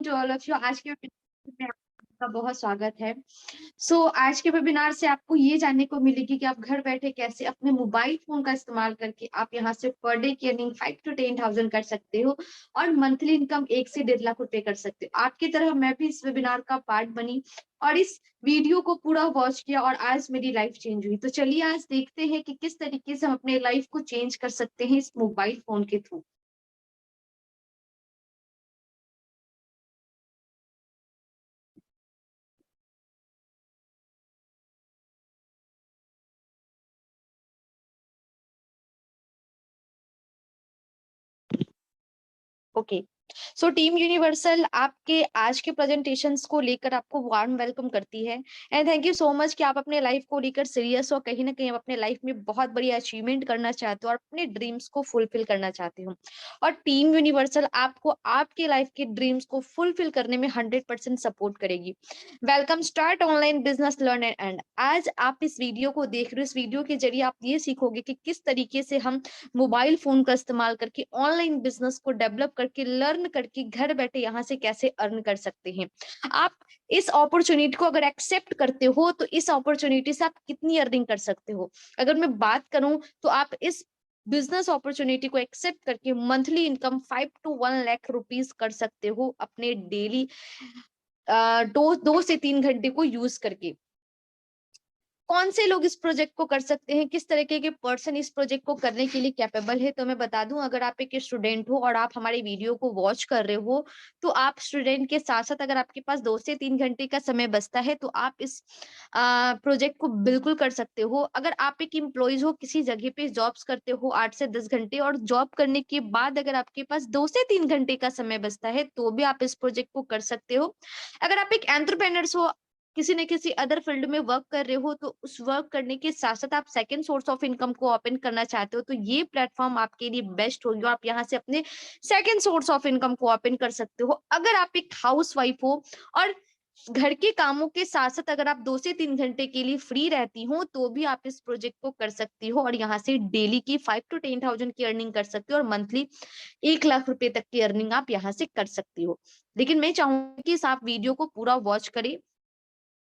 To all of you. आज के webinar में आपका बहुत स्वागत है। आज के वेबिनार से आपको ये जानने को मिलेगी कि आप घर बैठे कैसे अपने मोबाइल फोन का इस्तेमाल करके आप यहाँ से पर डे की अर्निंग 5 to 10,000 कर सकते हो और मंथली इनकम 1 से 1.5 लाख रुपए कर सकते हो। आपकी तरह मैं भी इस वेबिनार का पार्ट बनी और इस वीडियो को पूरा वॉच किया और आज मेरी लाइफ चेंज हुई। तो चलिए आज देखते हैं कि किस तरीके से हम अपने लाइफ को चेंज कर सकते हैं इस मोबाइल फोन के through. Okay, so team universal आपके आज के प्रेजेंटेशंस को लेकर आपको वार्म वेलकम करती है and thank you so much कि आप अपने लाइफ को लेकर सीरियस और कहीं ना कहीं आप अपने लाइफ में बहुत बड़ी अचीवमेंट करना चाहते हो और अपने ड्रीम्स को फुलफिल करना चाहते हो। और टीम यूनिवर्सल आपको आपके लाइफ के ड्रीम्स को फुलफिल करने में 100% सपोर्ट करेगी। Welcome start online business learn and आज आप इस वीडियो को देख रहे हो। इस वीडियो के जरिए आप ये सीखोगे कि किस तरीके से हम मोबाइल फोन का इस्तेमाल करके ऑनलाइन बिजनेस को डेवलप करके लर्न करके घर बैठे यहाँ से कैसे अर्न कर सकते हैं। आप इस अपॉर्चुनिटी को अगर एक्सेप्ट करते हो तो इस अपॉर्चुनिटी से आप कितनी अर्निंग कर सकते हो। अगर मैं बात करूं तो आप इस बिजनेस अपॉर्चुनिटी को एक्सेप्ट करके monthly income 5 to 1 lakh rupees कर सकते हो अपने डेली 2 से 3 घंटे को यूज करके। कौन से लोग इस प्रोजेक्ट को कर सकते हैं, किस तरीके के पर्सन इस प्रोजेक्ट को करने के लिए कैपेबल है, तो मैं बता दूं अगर आप एक स्टूडेंट हो और आप हमारे वीडियो को वॉच कर रहे हो तो आप स्टूडेंट के साथ साथ अगर आपके पास 2 से 3 घंटे का समय बचता है तो आप इस प्रोजेक्ट को बिल्कुल कर सकते हो। अगर आप एक एम्प्लॉइज हो, किसी जगह पे जॉब्स करते हो 8 से 10 घंटे और जॉब करने के बाद अगर आपके पास 2 से 3 घंटे का समय बचता है तो भी आप इस प्रोजेक्ट को कर सकते हो। अगर आप एक एंटरप्रेन्योर हो, किसी न किसी अदर फील्ड में वर्क कर रहे हो तो उस वर्क करने के साथ साथ आप सेकंड सोर्स ऑफ इनकम को ओपन करना चाहते हो तो ये प्लेटफॉर्म आपके लिए बेस्ट होगी। आप यहाँ से अपने सेकंड सोर्स ऑफ इनकम को ओपन कर सकते हो। अगर आप एक हाउस वाइफ हो और घर के कामों के साथ साथ अगर आप 2 से 3 घंटे के लिए फ्री रहती हो तो भी आप इस प्रोजेक्ट को कर सकती हो और यहाँ से डेली की 5 to 10,000 की अर्निंग कर सकती हो और मंथली 1 लाख रुपए तक की अर्निंग आप यहाँ से कर सकती हो। लेकिन मैं चाहूंगी कि इस आप वीडियो को पूरा वॉच करें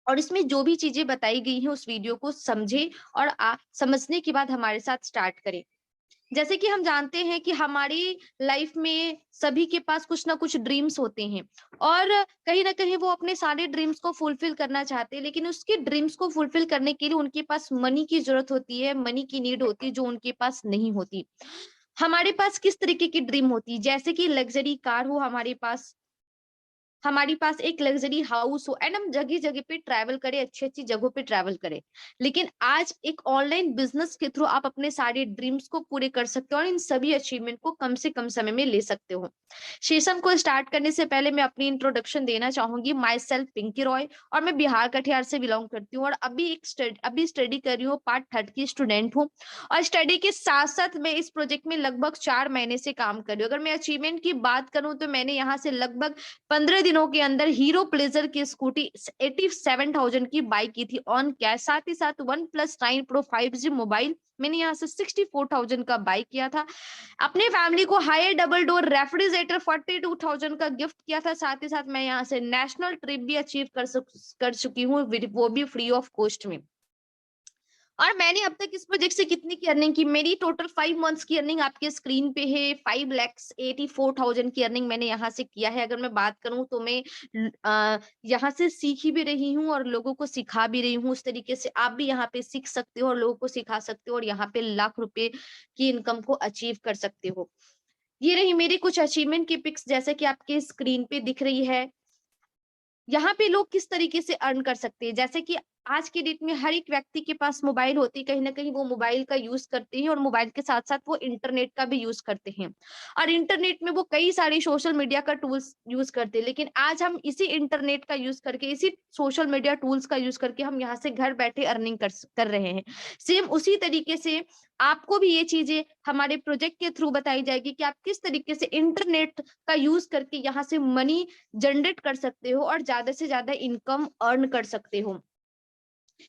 और इसमें जो भी चीजें बताई गई हैं उस वीडियो को समझे और समझने के बाद हमारे साथ स्टार्ट करें। जैसे कि हम जानते हैं कि हमारी लाइफ में सभी के पास कुछ ना कुछ ड्रीम्स होते हैं और कहीं ना कहीं वो अपने सारे ड्रीम्स को फुलफिल करना चाहते हैं, लेकिन उसके ड्रीम्स को फुलफिल करने के लिए उनके पास मनी की जरूरत होती है, मनी की नीड होती है जो उनके पास नहीं होती। हमारे पास किस तरीके की ड्रीम होती है, जैसे कि लग्जरी कार हो हमारे पास, हमारे पास एक लग्जरी हाउस हो एंड हम जगह जगह पे ट्रैवल करें, अच्छी अच्छी जगहों पे ट्रैवल करें। लेकिन आज एक ऑनलाइन बिजनेस के थ्रू आप अपने सारे ड्रीम्स को पूरे कर सकते हो और इन सभी अचीवमेंट को कम से कम समय में ले सकते हो। सेशन को स्टार्ट करने से पहले मैं अपनी इंट्रोडक्शन देना चाहूंगी। माई सेल्फ पिंकी रॉय और मैं बिहार कटिहार से बिलोंग करती हूँ और अभी स्टडी कर रही हूँ, पार्ट थर्ड की स्टूडेंट हूँ और स्टडी के साथ साथ मैं इस प्रोजेक्ट में लगभग 4 महीने से काम कर रही हूँ। अगर मैं अचीवमेंट की बात करूँ तो मैंने यहाँ से लगभग 15 दिनों के अंदर हीरो प्लेजर की स्कूटी 87,000 की बाइक की थी ऑन कैश। साथ ही साथ OnePlus 9 Pro 5G मोबाइल मैंने यहाँ से 64,000 का बाइक किया था। अपने फैमिली को हाई डबल डोर रेफ्रिजरेटर 42,000 का गिफ्ट किया था। साथ ही साथ मैं यहाँ से नेशनल ट्रिप भी अचीव कर चुकी हूँ, वो भी फ्री ऑफ कॉस्ट में। और मैंने अब तक इस प्रोजेक्ट से कितनी की अर्निंग की, मेरी टोटल 5 मंथ्स की अर्निंग आपके स्क्रीन पे है। 5,84,000 की अर्निंग मैंने यहाँ से किया है। अगर मैं बात करूं तो मैं यहाँ से सीख ही भी रही हूँ और लोगों को सिखा भी रही हूँ। उस तरीके से आप भी यहाँ पे सीख सकते हो और लोगों को सिखा सकते हो और यहाँ पे लाख रुपए की इनकम को अचीव कर सकते हो। ये रही मेरी कुछ अचीवमेंट की पिक्स जैसे कि आपके स्क्रीन पे दिख रही है। यहाँ पे लोग किस तरीके से अर्न कर सकते हैं, जैसे कि आज के डेट में हर एक व्यक्ति के पास मोबाइल होती है, कहीं ना कहीं वो मोबाइल का यूज करते हैं और मोबाइल के साथ साथ वो इंटरनेट का भी यूज करते हैं और इंटरनेट में वो कई सारे सोशल मीडिया का टूल्स यूज करते हैं। लेकिन आज हम इसी इंटरनेट का यूज करके, इसी सोशल मीडिया टूल्स का यूज करके हम यहाँ से घर बैठे अर्निंग कर रहे हैं। सेम उसी तरीके से आपको भी ये चीजें हमारे प्रोजेक्ट के थ्रू बताई जाएगी कि आप किस तरीके से इंटरनेट का यूज करके यहाँ से मनी जनरेट कर सकते हो और ज्यादा से ज्यादा इनकम अर्न कर सकते हो।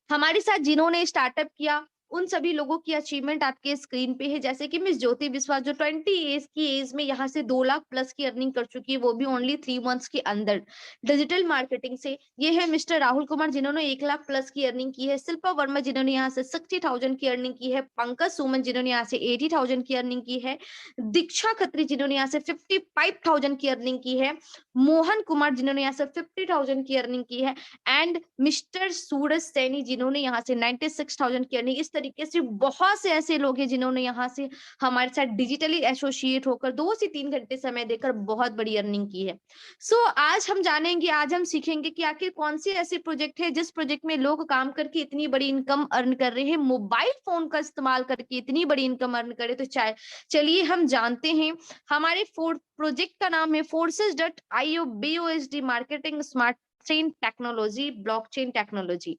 हमारे साथ जिन्होंने स्टार्टअप किया उन सभी लोगों की अचीवमेंट आपके स्क्रीन पे है, जैसे कि मिस ज्योति बिस्वास जो 20 एज की एज में यहाँ से 2 लाख प्लस की अर्निंग कर चुकी है, वो भी ओनली 3 मंथ्स के अंदर डिजिटल मार्केटिंग से। ये है मिस्टर राहुल कुमार जिन्होंने 1 लाख प्लस की अर्निंग की है, शिल्पा वर्मा जिन्होंने यहाँ से 60,000 की अर्निंग की है, पंकज सुमन जिन्होंने यहाँ से 80,000 की अर्निंग की है, दीक्षा खत्री जिन्होंने यहाँ से 55,000 की अर्निंग की है, मोहन कुमार जिन्होंने यहाँ से 50,000 की अर्निंग की है, एंड मिस्टर सूरज सैनी जिन्होंने यहाँ से 96,000 की अर्निंग। इस तरीके से बहुत से ऐसे लोग हैं जिन्होंने यहाँ से हमारे साथ डिजिटली एसोसिएट होकर 2 से 3 घंटे समय देकर बहुत बड़ी अर्निंग की है। आज हम जानेंगे, आज हम सीखेंगे कि आखिर कौन सी ऐसी प्रोजेक्ट है जिस प्रोजेक्ट में लोग काम करके इतनी बड़ी इनकम अर्न कर रहे हैं, मोबाइल फोन का इस्तेमाल करके इतनी बड़ी इनकम अर्न करे। तो चलिए हम जानते हैं। हमारे प्रोजेक्ट का नाम है forces.io BOSD marketing smart chain technology, blockchain technology.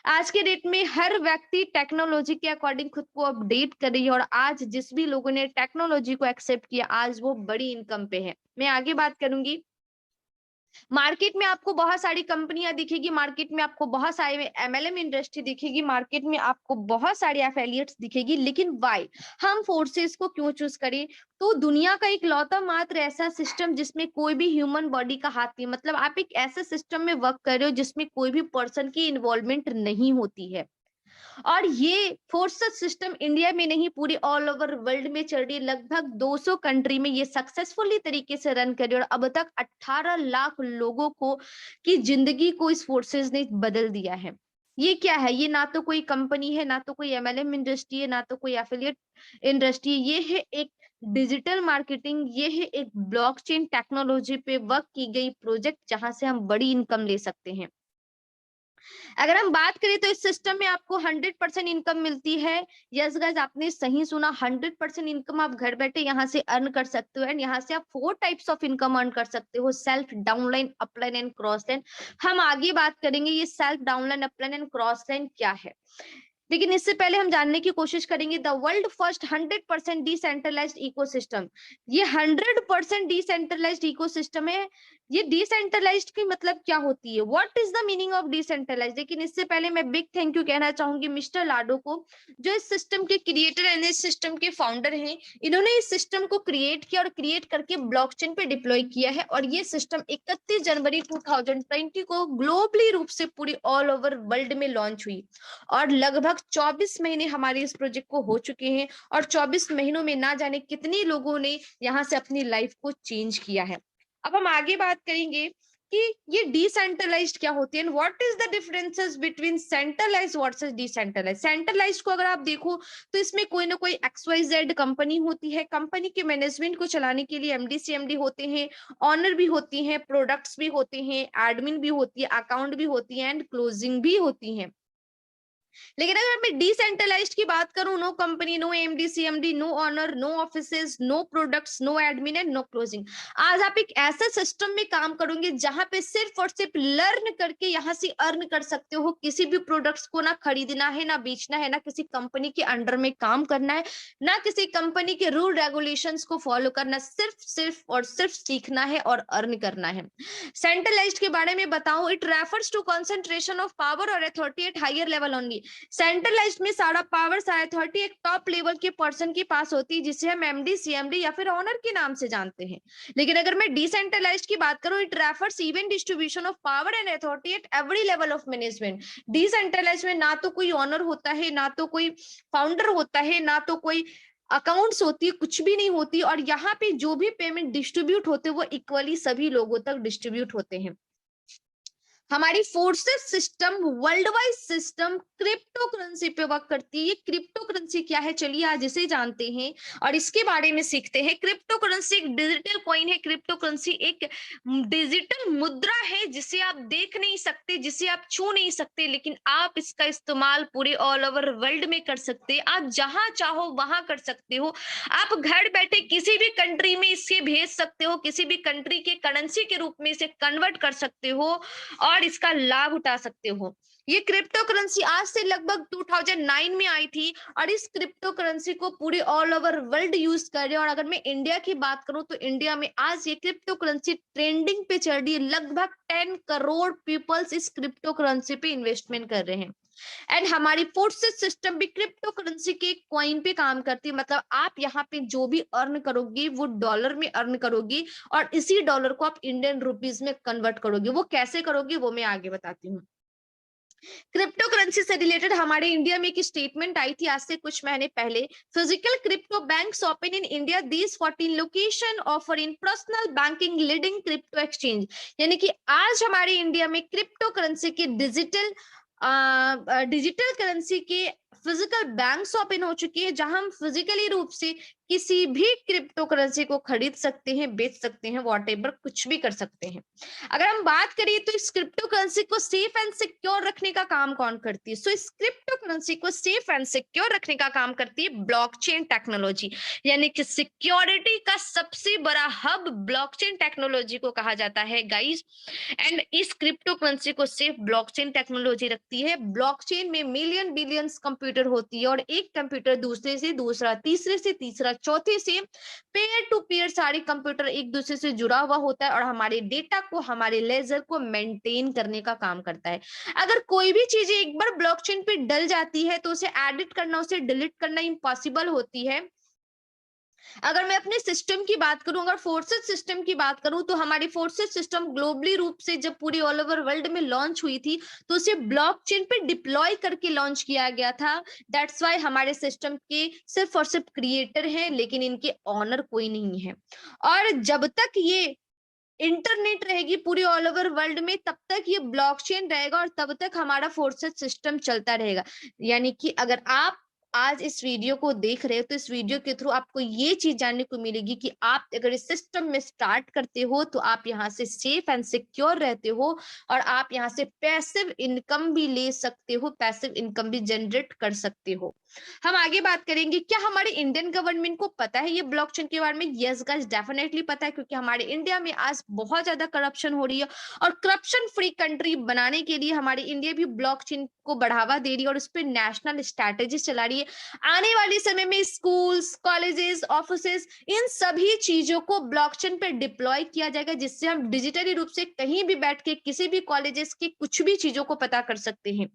आज के डेट में हर व्यक्ति टेक्नोलॉजी के अकॉर्डिंग खुद को अपडेट कर रही है, और आज जिस भी लोगों ने टेक्नोलॉजी को एक्सेप्ट किया, आज वो बड़ी इनकम पे है। मैं आगे बात करूंगी। मार्केट में आपको बहुत सारी कंपनियां दिखेगी, मार्केट में आपको बहुत सारे एमएलएम इंडस्ट्री दिखेगी, मार्केट में आपको बहुत सारे एफिलिएट्स दिखेगी, लेकिन व्हाई हम फोर्सेस को क्यों चूज करें? तो दुनिया का एक लौता मात्र ऐसा सिस्टम जिसमें कोई भी ह्यूमन बॉडी का हाथ नहीं, मतलब आप एक ऐसे सिस्टम में वर्क कर रहे हो जिसमें कोई भी पर्सन की इन्वॉल्वमेंट नहीं होती है। और ये फोर्सेस सिस्टम इंडिया में नहीं, पूरी ऑल ओवर वर्ल्ड में चल रही है। लगभग 200 कंट्री में ये सक्सेसफुली तरीके से रन कर रही है, और अब तक 18 लाख लोगों को की जिंदगी को इस फोर्सेस ने बदल दिया है। ये क्या है? ये ना तो कोई कंपनी है, ना तो कोई एमएलएम इंडस्ट्री है, ना तो कोई एफिलिएट इंडस्ट्री। ये है एक डिजिटल मार्केटिंग, ये है एक ब्लॉकचेन टेक्नोलॉजी पे वर्क की गई प्रोजेक्ट, जहां से हम बड़ी इनकम ले सकते हैं। अगर हम बात करें तो इस सिस्टम में आपको 100% इनकम मिलती है। यस गाइस, आपने सही सुना, 100% इनकम आप घर बैठे यहाँ से अर्न कर सकते हो। एंड यहाँ से आप 4 टाइप्स ऑफ इनकम अर्न कर सकते हो: self, downline, upline and cross line. हम आगे बात करेंगे ये self, downline, upline and cross line क्या है, लेकिन इससे पहले हम जानने की कोशिश करेंगे the world first 100% decentralised ecosystem. ये 100% डिसेंट्रलाइज्ड इकोसिस्टम है। ये डिसेंट्रलाइज्ड की मतलब क्या होती है, what is the meaning of decentralised? लेकिन इससे पहले मैं बिग थैंक यू कहना चाहूंगी मिस्टर लाडो को, जो इस सिस्टम के क्रिएटर एंड इस सिस्टम के फाउंडर हैं। इन्होंने इस सिस्टम को क्रिएट किया और क्रिएट करके ब्लॉकचेन पे डिप्लॉय किया है, और ये सिस्टम 31 जनवरी 2020 को ग्लोबली रूप से पूरी ऑल ओवर वर्ल्ड में लॉन्च हुई, और लगभग 24 महीने हमारे इस प्रोजेक्ट को हो चुके हैं, और 24 महीनों में ना जाने कितने लोगों ने यहाँ से अपनी लाइफ को चेंज किया है। अब हम आगे बात करेंगे कि ये डिसेंट्रलाइज्ड क्या होती है, and what is the differences between centralised versus decentralised. Centralised को अगर आप देखो तो इसमें कोई ना कोई XYZ कंपनी होती है। कंपनी के मैनेजमेंट को चलाने के लिए MD CMD होते हैं, ऑनर भी होती हैं, प्रोडक्ट्स भी होते हैं, एडमिन भी होती है, अकाउंट भी होती है, एंड क्लोजिंग भी होती है। लेकिन अगर मैं डिसेंट्रलाइज्ड की बात करूं, no company, no MD CMD, no owner, no offices, no products, no admin and no closing. आज आप एक ऐसे सिस्टम में काम करोगे जहां पे सिर्फ और सिर्फ लर्न करके यहां से अर्न कर सकते हो। किसी भी प्रोडक्ट्स को ना खरीदना है, ना बेचना है, ना किसी कंपनी के अंडर में काम करना है, ना किसी कंपनी के रूल रेगुलेशंस को फॉलो करना, सिर्फ और सिर्फ सीखना है और अर्न करना है। सेंट्रलाइज्ड के बारे में बताऊं, it refers to concentration of power और authority at higher level only. Centralised में सारा पावर, सारा अथॉरिटी एक टॉप लेवल के पर्सन के पास होती है, जिसे हम MD CMD या फिर ऑनर के नाम से जानते हैं। लेकिन अगर मैं डिसेंट्रलाइज्ड की बात करूं, it refers even distribution of power and authority at every level of management. Decentralised में ना तो कोई ऑनर होता है, ना तो कोई फाउंडर होता है, ना तो कोई अकाउंट्स होती है, कुछ भी नहीं होती, और यहाँ पे जो भी पेमेंट डिस्ट्रीब्यूट होते हैं वो इक्वली सभी लोगों तक डिस्ट्रीब्यूट होते हैं। हमारी forces system world wide system crypto currency पे वर्क करती है। ये क्रिप्टो करेंसी क्या है, चलिए आज इसे जानते हैं और इसके बारे में सीखते हैं। क्रिप्टो करेंसी एक डिजिटल कॉइन है। क्रिप्टो करेंसी एक डिजिटल मुद्रा है जिसे आप देख नहीं सकते, जिसे आप छू नहीं सकते, लेकिन आप इसका इस्तेमाल पूरे ऑल ओवर वर्ल्ड में कर सकते हैं। आप जहां चाहो वहां कर सकते हो। आप घर बैठे किसी भी कंट्री में इसे भेज सकते हो, किसी भी कंट्री के करेंसी के रूप में इसे कन्वर्ट कर सकते हो और इसका लाभ उठा सकते हो। ये क्रिप्टो करेंसी आज से लगभग 2009 में आई थी, और इस क्रिप्टो करेंसी को पूरे ऑल ओवर वर्ल्ड यूज कर रहे हैं। और अगर मैं इंडिया की बात करूं तो इंडिया में आज ये क्रिप्टो करेंसी ट्रेंडिंग पे चल रही है। लगभग 10 करोड़ पीपल्स इस क्रिप्टो करेंसी पे इन्वेस्टमेंट कर रहे हैं। एंड हमारी फोर्सेस सिस्टम भी क्रिप्टो करेंसी के कॉइन पे काम करती है, मतलब आप यहाँ पे जो भी अर्न करोगी वो डॉलर में अर्न करोगी और इसी डॉलर को आप इंडियन रुपीज में कन्वर्ट करोगे। वो कैसे करोगे वो मैं आगे बताती हूँ। क्रिप्टो करेंसी से रिलेटेड हमारे इंडिया में एक स्टेटमेंट आई थी आज से कुछ महीने पहले, physical crypto banks open in India, these 14 location offer in personal banking leading crypto exchange. यानी कि आज हमारे इंडिया में क्रिप्टो करेंसी के डिजिटल करेंसी के फिजिकल बैंक्स ओपन हो चुकी है, जहां हम फिजिकली रूप से किसी भी क्रिप्टो करेंसी को खरीद सकते हैं, बेच सकते हैं, वॉटेवर कुछ भी कर सकते हैं। अगर हम बात करें तो इस क्रिप्टो करेंसी को सेफ एंड सिक्योर रखने का काम कौन करती है? सो इस क्रिप्टो करेंसी को सेफ एंड सिक्योर रखने का काम करती है ब्लॉकचेन टेक्नोलॉजी। यानी कि सिक्योरिटी का सबसे बड़ा हब ब्लॉकचेन टेक्नोलॉजी को कहा जाता है गाइस। एंड इस क्रिप्टो करेंसी को सेफ ब्लॉकचेन टेक्नोलॉजी रखती है। ब्लॉकचेन में मिलियन बिलियंस कंप्यूटर होती है और एक कंप्यूटर दूसरे से दूसरा, तीसरे से तीसरा, चौथे से पेयर टू पेयर सारे कंप्यूटर एक दूसरे से जुड़ा हुआ होता है और हमारे डेटा को, हमारे लेजर को मेंटेन करने का काम करता है। अगर कोई भी चीज एक बार ब्लॉकचेन पे डल जाती है तो उसे एडिट करना, उसे डिलीट करना इम्पॉसिबल होती है। अगर मैं अपने सिस्टम की बात करूं, अगर फोर्सेस सिस्टम की बात करूं, तो हमारी फोर्सेस सिस्टम ग्लोबली रूप से जब पूरी ऑल ओवर वर्ल्ड में लॉन्च हुई थी तो उसे ब्लॉकचेन पे डिप्लॉय करके लॉन्च किया गया था। दैट्स वाई हमारे सिस्टम के सिर्फ और सिर्फ क्रिएटर हैं, लेकिन इनके ऑनर कोई नहीं है। और जब तक ये इंटरनेट रहेगी पूरी ऑल ओवर वर्ल्ड में, तब तक ये ब्लॉकचेन रहेगा और तब तक हमारा फोर्सेस सिस्टम चलता रहेगा। यानी कि अगर आप आज इस वीडियो को देख रहे हो तो इस वीडियो के थ्रू आपको ये चीज जानने को मिलेगी कि आप अगर इस सिस्टम में स्टार्ट करते हो तो आप यहाँ से सेफ एंड सिक्योर रहते हो और आप यहाँ से पैसिव इनकम भी ले सकते हो, पैसिव इनकम भी जनरेट कर सकते हो। हम आगे बात करेंगे, क्या हमारे इंडियन गवर्नमेंट को पता है ये ब्लॉकचेन के बारे में? यस गाइस, डेफिनेटली पता है, क्योंकि हमारे इंडिया में आज बहुत ज्यादा करप्शन हो रही है और करप्शन फ्री कंट्री बनाने के लिए हमारी इंडिया भी ब्लॉकचेन को बढ़ावा दे रही है और उस पर नेशनल स्ट्रैटेजी चला रही है। आने वाले समय में स्कूल्स, कॉलेजेस, ऑफिसेस, इन सभी चीजों को ब्लॉकचेन पे डिप्लॉय किया जाएगा, जिससे हम डिजिटली रूप से कहीं भी बैठ के किसी भी कॉलेजेस की कुछ भी चीजों को पता कर सकते हैं।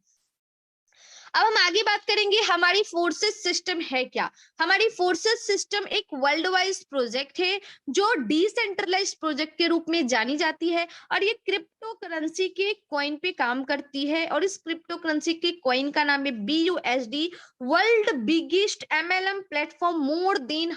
अब हम आगे बात करेंगे हमारी फोर्सेस सिस्टम है क्या। हमारी फोर्सेस सिस्टम एक वर्ल्ड वाइड प्रोजेक्ट है जो डिसेंट्रलाइज्ड प्रोजेक्ट के रूप में जानी जाती है और ये क्रिप्टो करेंसी के कॉइन पे काम करती है और इस क्रिप्टो करेंसी के कॉइन का नाम है BUSD, world biggest MLM platform, more than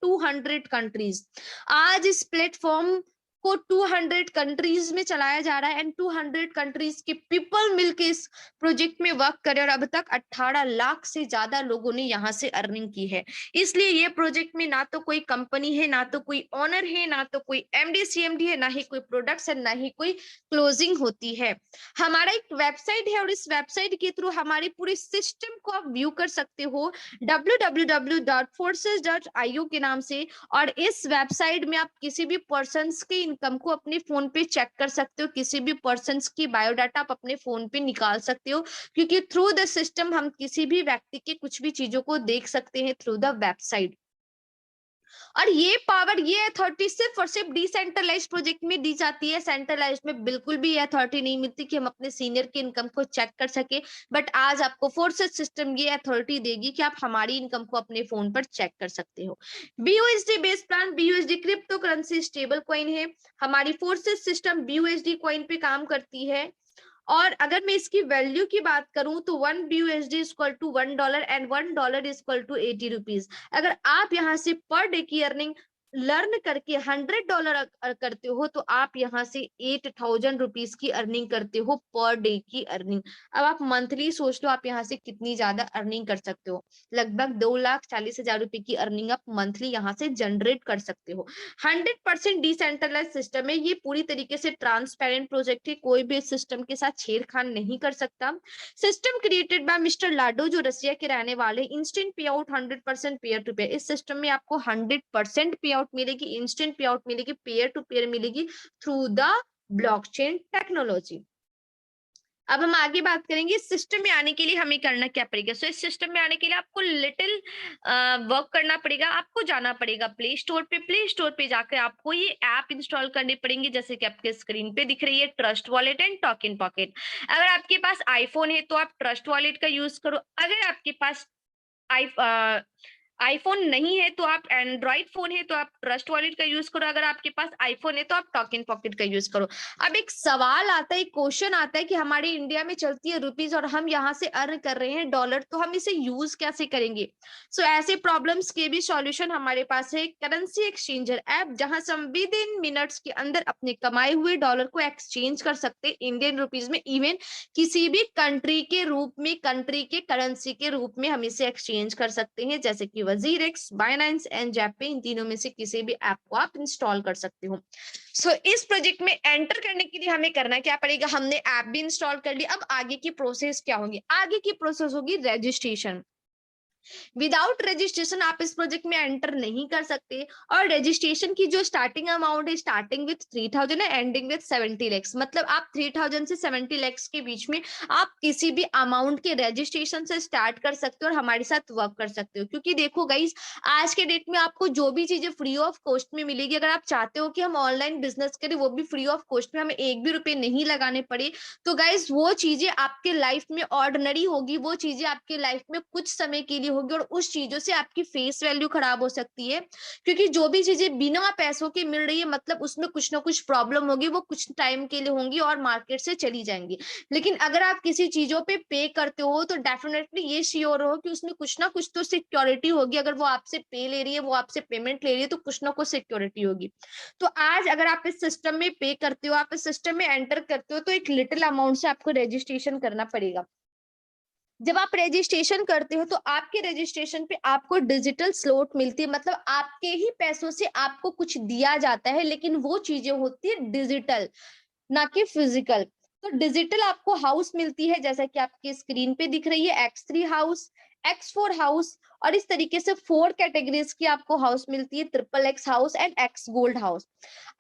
200 countries. आज इस प्लेटफॉर्म को 200 कंट्रीज में चलाया जा रहा है एंड 200 कंट्रीज के पीपल मिलके इस प्रोजेक्ट में वर्क करे और अब तक 18 लाख से ज्यादा लोगों ने यहाँ से अर्निंग की है। इसलिए ये प्रोजेक्ट में ना तो कोई कंपनी है, ना तो कोई ओनर है, ना तो कोई MD CMD है, ना ही कोई प्रोडक्ट्स है, ना ही कोई क्लोजिंग होती है। हमारा एक वेबसाइट है और इस वेबसाइट के थ्रू हमारे पूरे सिस्टम को आप व्यू कर सकते हो www.forces.io के नाम से। और इस वेबसाइट में आप किसी भी पर्सन के इनकम को अपने फोन पे चेक कर सकते हो, किसी भी पर्सन की बायोडाटा आप अपने फोन पे निकाल सकते हो, क्योंकि थ्रू द सिस्टम हम किसी भी व्यक्ति के कुछ भी चीजों को देख सकते हैं थ्रू द वेबसाइट। और ये पावर, ये अथॉरिटी सिर्फ और सिर्फ डिसेंट्रलाइज प्रोजेक्ट में दी जाती है। सेंट्रलाइज में बिल्कुल भी ये अथॉरिटी नहीं मिलती कि हम अपने सीनियर के इनकम को चेक कर सके, बट आज आपको फोर्सेस सिस्टम ये अथॉरिटी देगी कि आप हमारी इनकम को अपने फोन पर चेक कर सकते हो। BUSD based plan, BUSD crypto currency stable coin है। हमारी फोर्सेस सिस्टम BUSD कॉइन पे काम करती है और अगर मैं इसकी वैल्यू की बात करूं तो 1 BUSD is equal to $1 and $1 is equal to 80 rupees. अगर आप यहाँ से पर डे की अर्निंग लर्न करके $100 करते हो तो आप यहाँ से 8000 रुपीज की अर्निंग करते हो पर डे की अर्निंग। अब आप मंथली सोच लो आप यहाँ से कितनी ज्यादा अर्निंग कर सकते हो, लगभग 2,40,000 रुपए की अर्निंग आप मंथली यहाँ से जनरेट कर सकते हो। 100% डिसेंट्रलाइज सिस्टम है, ये पूरी तरीके से ट्रांसपेरेंट प्रोजेक्ट है, कोई भी सिस्टम के साथ छेड़खान नहीं कर सकता। सिस्टम क्रिएटेड बाय मिस्टर लाडो जो रसिया के रहने वाले। इंस्टेंट पे आउट 100% पेयर टू पेयर, इस सिस्टम में आपको 100% पे आउट मिलेगी, इंस्टेंट पे आउट मिलेगी, पेयर टू पेयर मिलेगी थ्रू द ब्लॉकचेन टेक्नोलॉजी। अब हम आगे बात करेंगे इस सिस्टम में आने के लिए हमें करना क्या पड़ेगा। सो इस सिस्टम में आने के लिए आपको लिटिल वर्क करना पड़ेगा। आपको जाना पड़ेगा प्ले स्टोर पे। प्ले स्टोर पे जाकर आपको ये ऐप इंस्टॉल करने पड़ेंगे, जैसे कि आपके स्क्रीन पे दिख रही है, trust wallet and token pocket. अगर आपके पास आईफोन है तो आप ट्रस्ट वॉलेट का यूज करो। अगर आपके पास आईफोन नहीं है तो आप एंड्रॉइड फोन है तो आप ट्रस्ट वॉलेट का यूज करो। अगर आपके पास आईफोन है तो आप टॉकिन पॉकेट का यूज करो। अब एक सवाल आता है, एक क्वेश्चन आता है कि हमारे इंडिया में चलती है रुपीज और हम यहाँ से अर्न कर रहे हैं डॉलर, तो हम इसे यूज कैसे करेंगे। सो ऐसे प्रॉब्लम्स के भी सॉल्यूशन हमारे पास है करेंसी एक्सचेंजर ऐप, जहां से हम विद इन मिनट्स के अंदर अपने कमाए हुए डॉलर को एक्सचेंज कर सकते हैं इंडियन रुपीज में। इवन किसी भी कंट्री के रूप में, कंट्री के करेंसी के रूप में हम इसे एक्सचेंज कर सकते हैं, जैसे कि वजीरेक्स, बाइनेंस एंड जेपे, इन तीनों में से किसी भी ऐप को आप इंस्टॉल कर सकते हो। सो इस प्रोजेक्ट में एंटर करने के लिए हमें करना क्या पड़ेगा, हमने ऐप भी इंस्टॉल कर ली। अब आगे की प्रोसेस क्या होगी, आगे की प्रोसेस होगी रजिस्ट्रेशन। विदाउट रजिस्ट्रेशन आप इस प्रोजेक्ट में एंटर नहीं कर सकते। और रजिस्ट्रेशन की जो स्टार्टिंग अमाउंट है, स्टार्टिंग विथ 3000 है, एंडिंग विथ 70 लैक्स। मतलब आप 3000 से 70 लैक्स के बीच में आप किसी भी अमाउंट के रजिस्ट्रेशन से स्टार्ट कर सकते हो और हमारे साथ वर्क कर सकते हो। क्योंकि देखो गाइज, आज के डेट में आपको जो भी चीजें फ्री ऑफ कॉस्ट में मिलेगी, अगर आप चाहते हो कि हम ऑनलाइन बिजनेस करें वो भी फ्री ऑफ कॉस्ट में, हमें एक भी रुपए नहीं लगाने पड़े, तो गाइज वो चीजें आपके लाइफ में ऑर्डिनरी होगी, वो चीजें आपके लाइफ में कुछ समय के लिए होगी और उस चीजों से आपकी फेस वैल्यू खराब हो सकती है। क्योंकि जो भी चीजें बिना पैसों के मिल रही है, मतलब उसमें कुछ ना कुछ प्रॉब्लम होगी, वो कुछ टाइम के लिए होंगी और मार्केट से चली जाएंगी। लेकिन अगर आप किसी चीजों पे पे करते हो तो डेफिनेटली ये श्योर हो कि उसमें कुछ ना कुछ तो सिक्योरिटी होगी। अगर वो आपसे पे ले रही है, वो आपसे पेमेंट ले रही है, तो कुछ ना कुछ सिक्योरिटी होगी। तो आज अगर आप इस सिस्टम में पे करते हो, आप इस सिस्टम में एंटर करते हो, तो एक लिटिल अमाउंट से आपको रजिस्ट्रेशन करना पड़ेगा। जब आप रजिस्ट्रेशन करते हो तो आपके रजिस्ट्रेशन पे आपको डिजिटल स्लॉट मिलती है, मतलब आपके ही पैसों से आपको कुछ दिया जाता है, लेकिन वो चीजें होती है डिजिटल, ना कि फिजिकल। तो डिजिटल आपको हाउस मिलती है, जैसा कि आपकी स्क्रीन पे दिख रही है, X3 हाउस, X4 हाउस, और इस तरीके से 4 कैटेगरीज की आपको हाउस मिलती है, triple x house and x gold house.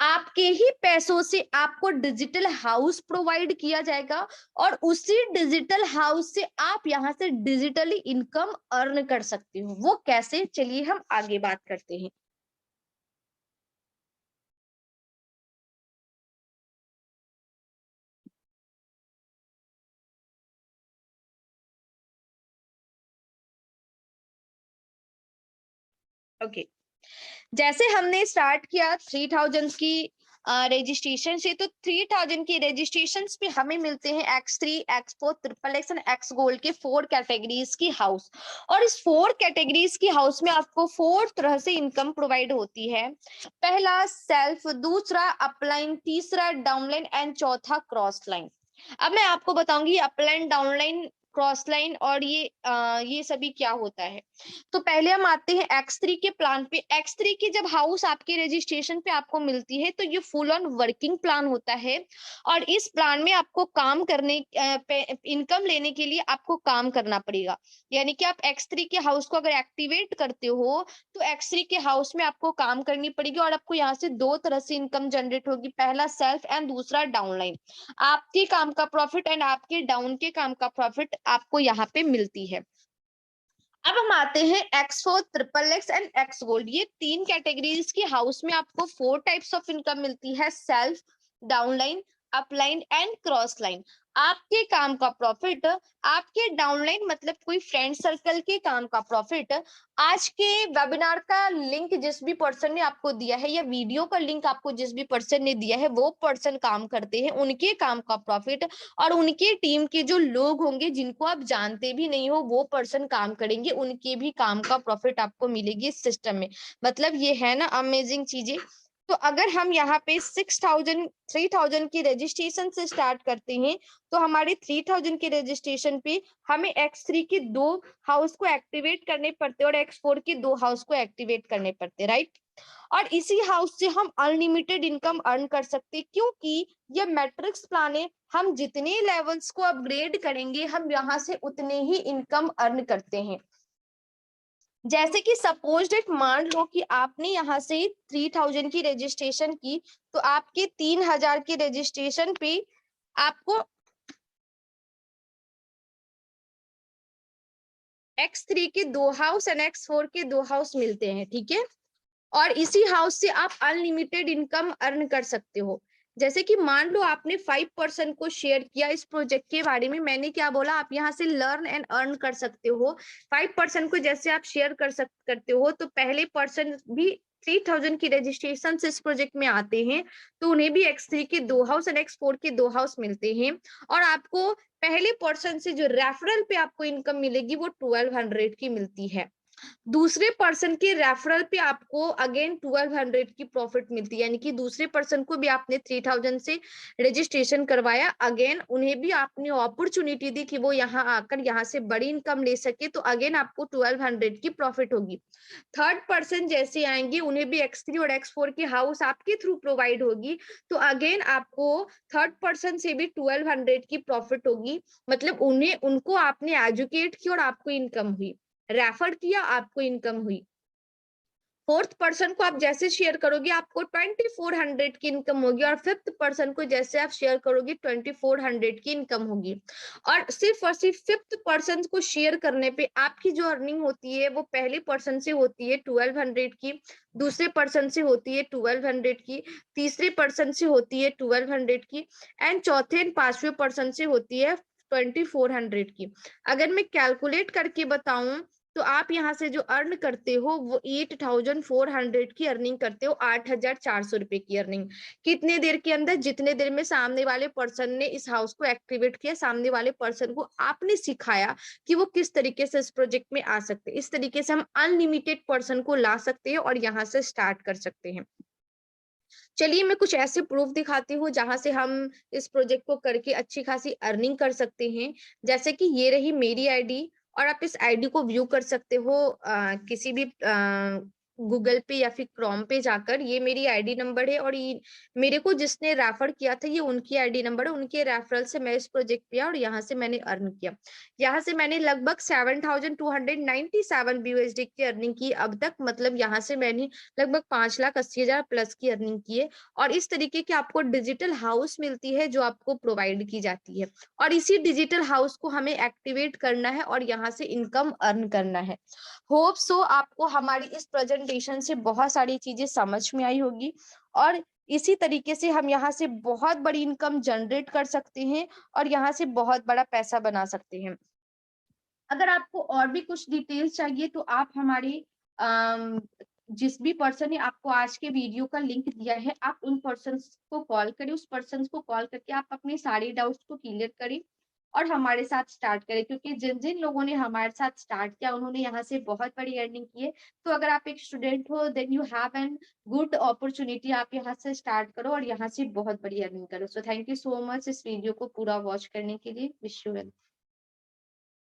आपके ही पैसों से आपको डिजिटल हाउस प्रोवाइड किया जाएगा और उसी डिजिटल हाउस से आप यहाँ से डिजिटली इनकम अर्न कर सकते हो। वो कैसे, चलिए हम आगे बात करते हैं। ओके, जैसे हमने स्टार्ट किया 3000 की रजिस्ट्रेशन से, तो 3000 की रजिस्ट्रेशन पे हमें मिलते हैं X3, X4, triple x and x gold के 4 कैटेगरीज की हाउस। और इस 4 कैटेगरीज की हाउस में आपको 4 तरह से इनकम प्रोवाइड होती है। पहला सेल्फ, दूसरा अपलाइन, तीसरा डाउनलाइन एंड चौथा क्रॉस लाइन। अब मैं आपको बताऊंगी अपलाइन, डाउनलाइन, क्रॉस लाइन और ये सभी क्या होता है। तो पहले हम आते हैं X3 के प्लान पे। X3 की जब हाउस आपके रजिस्ट्रेशन पे आपको मिलती है तो ये फुल ऑन वर्किंग प्लान होता है। और इस प्लान में आपको काम करने इनकम लेने के लिए आपको काम करना पड़ेगा। यानी कि आप X3 के हाउस को अगर एक्टिवेट करते हो तो X3 के हाउस में आपको काम करनी पड़ेगी और आपको यहाँ से 2 तरह से इनकम जनरेट होगी, पहला सेल्फ एंड दूसरा डाउनलाइन। आपके काम का प्रॉफिट एंड आपके डाउन के काम का प्रॉफिट आपको यहाँ पे मिलती है। अब हम आते हैं X4, triple x and x gold. ये 3 कैटेगरीज की हाउस में आपको 4 टाइप्स ऑफ इनकम मिलती है, self, downline, upline and cross line. आपके काम का प्रॉफिट, आपके डाउनलाइन मतलब कोई फ्रेंड सर्कल के काम का प्रॉफिट। आज के वेबिनार का लिंक जिस भी पर्सन ने आपको दिया है या वीडियो का लिंक आपको जिस भी पर्सन ने दिया है, वो पर्सन काम करते हैं, उनके काम का प्रॉफिट और उनके टीम के जो लोग होंगे जिनको आप जानते भी नहीं हो, वो पर्सन काम करेंगे, उनके भी काम का प्रॉफिट आपको मिलेगी इस सिस्टम में। मतलब ये है ना अमेजिंग चीजें। तो अगर हम यहाँ पे 3000 की रजिस्ट्रेशन से स्टार्ट करते हैं तो हमारे 3000 के रजिस्ट्रेशन पे हमें X3 के 2 हाउस को एक्टिवेट करने पड़ते और X4 के 2 हाउस को एक्टिवेट करने पड़ते, राइट। और इसी हाउस से हम अनलिमिटेड इनकम अर्न कर सकते, क्योंकि ये मैट्रिक्स प्लान है। हम जितने लेवल्स को अपग्रेड करेंगे हम यहाँ से उतने ही इनकम अर्न करते हैं। जैसे कि सपोज डेट मान लो कि आपने यहाँ से 3000 की रजिस्ट्रेशन की, तो आपके 3000 के रजिस्ट्रेशन पे आपको X3 के 2 हाउस एंड X4 के 2 हाउस मिलते हैं, ठीक है। और इसी हाउस से आप अनलिमिटेड इनकम अर्न कर सकते हो। जैसे कि मान लो आपने 5% को शेयर किया इस प्रोजेक्ट के बारे में, मैंने क्या बोला, आप यहाँ से लर्न एंड अर्न कर सकते हो। 5% को जैसे आप शेयर करते हो, तो पहले पर्सन भी 3000 की रजिस्ट्रेशन से इस प्रोजेक्ट में आते हैं, तो उन्हें भी X3 के 2 हाउस एंड X4 के 2 हाउस मिलते हैं। और आपको पहले पर्सन से जो रेफरल पे आपको इनकम मिलेगी वो 1200 की मिलती है। दूसरे पर्सन के रेफरल पे आपको अगेन 1200 की प्रॉफिट मिलती है, यानी कि दूसरे पर्सन को भी आपने 3000 से रजिस्ट्रेशन करवाया, अगेन उन्हें भी आपने अपॉर्चुनिटी दी कि वो यहाँ आकर यहाँ से बड़ी इनकम ले सके, तो अगेन आपको 1200 की प्रॉफिट होगी। थर्ड पर्सन जैसे आएंगे, उन्हें भी X3 और X4 की हाउस आपके थ्रू प्रोवाइड होगी, तो अगेन आपको थर्ड पर्सन से भी 1200 की प्रॉफिट होगी। मतलब उनको आपने एजुकेट किया और आपको इनकम हुई, रेफर किया, आपको इनकम हुई। फोर्थ पर्सन को आप जैसे शेयर करोगे आपको 2400 की इनकम होगी, और फिफ्थ पर्सन को जैसे आप शेयर करोगे 2400 की इनकम होगी। और सिर्फ फिफ्थ पर्सन को शेयर करने पे आपकी जो अर्निंग होती है वो पहले पर्सन से होती है 1200 की, दूसरे पर्सन से होती है 1200 की, तीसरे पर्सन से होती है 1200 की, एंड चौथे एंड पांचवें पर्सन से होती है 2400 की। अगर मैं कैलकुलेट करके बताऊं, तो आप यहाँ से जो अर्न करते हो वो 8400 की अर्निंग करते हो, 8400 रुपए की अर्निंग। कितने देर के अंदर? जितने देर में सामने वाले पर्सन ने इस हाउस को एक्टिवेट किया, सामने वाले पर्सन को आपने सिखाया कि वो किस तरीके से इस प्रोजेक्ट में आ सकते हैं। इस तरीके से हम अनलिमिटेड पर्सन को ला सकते हैं और यहाँ से स्टार्ट कर सकते हैं। चलिए मैं कुछ ऐसे प्रूफ दिखाती हूँ जहां से हम इस प्रोजेक्ट को करके अच्छी खासी अर्निंग कर सकते हैं। जैसे कि ये रही मेरी आईडी, और आप इस आईडी को व्यू कर सकते हो किसी भी गूगल पे या फिर क्रोम पे जाकर। ये मेरी आईडी नंबर है, और ये मेरे को जिसने रेफर किया था ये उनकी आईडी नंबर है। उनके रेफरल से मैं इस प्रोजेक्ट पे आया और यहाँ से मैंने अर्न किया। यहाँ से मैंने लगभग 7297 BUSD की अर्निंग की अब तक। मतलब यहाँ से मैंने लगभग 5,80,000 प्लस की अर्निंग की है। और इस तरीके की आपको डिजिटल हाउस मिलती है जो आपको प्रोवाइड की जाती है, और इसी डिजिटल हाउस को हमें एक्टिवेट करना है और यहाँ से इनकम अर्न करना है। होप सो आपको हमारी इस प्रेजेंटेशन से बहुत सारी चीजें समझ में आई होगी, और इसी तरीके से हम यहाँ से बहुत बड़ी इनकम जनरेट कर सकते हैं और यहाँ से बहुत बड़ा पैसा बना सकते हैं। अगर आपको और भी कुछ डिटेल्स चाहिए तो आप हमारे जिस भी पर्सन ने आपको आज के वीडियो का लिंक दिया है, आप उन पर्सन को कॉल करें, उस पर्सन को कॉल करके आप अपने सारे डाउट्स को क्लियर करें और हमारे साथ स्टार्ट करें। क्योंकि जिन जिन लोगों ने हमारे साथ स्टार्ट किया उन्होंने यहाँ से बहुत बड़ी अर्निंग की है। तो अगर आप एक स्टूडेंट हो, then you have an good opportunity, आप यहाँ से स्टार्ट करो और यहाँ से बहुत बड़ी अर्निंग करो। So thank you so much इस वीडियो को पूरा वॉच करने के लिए। Wish you well.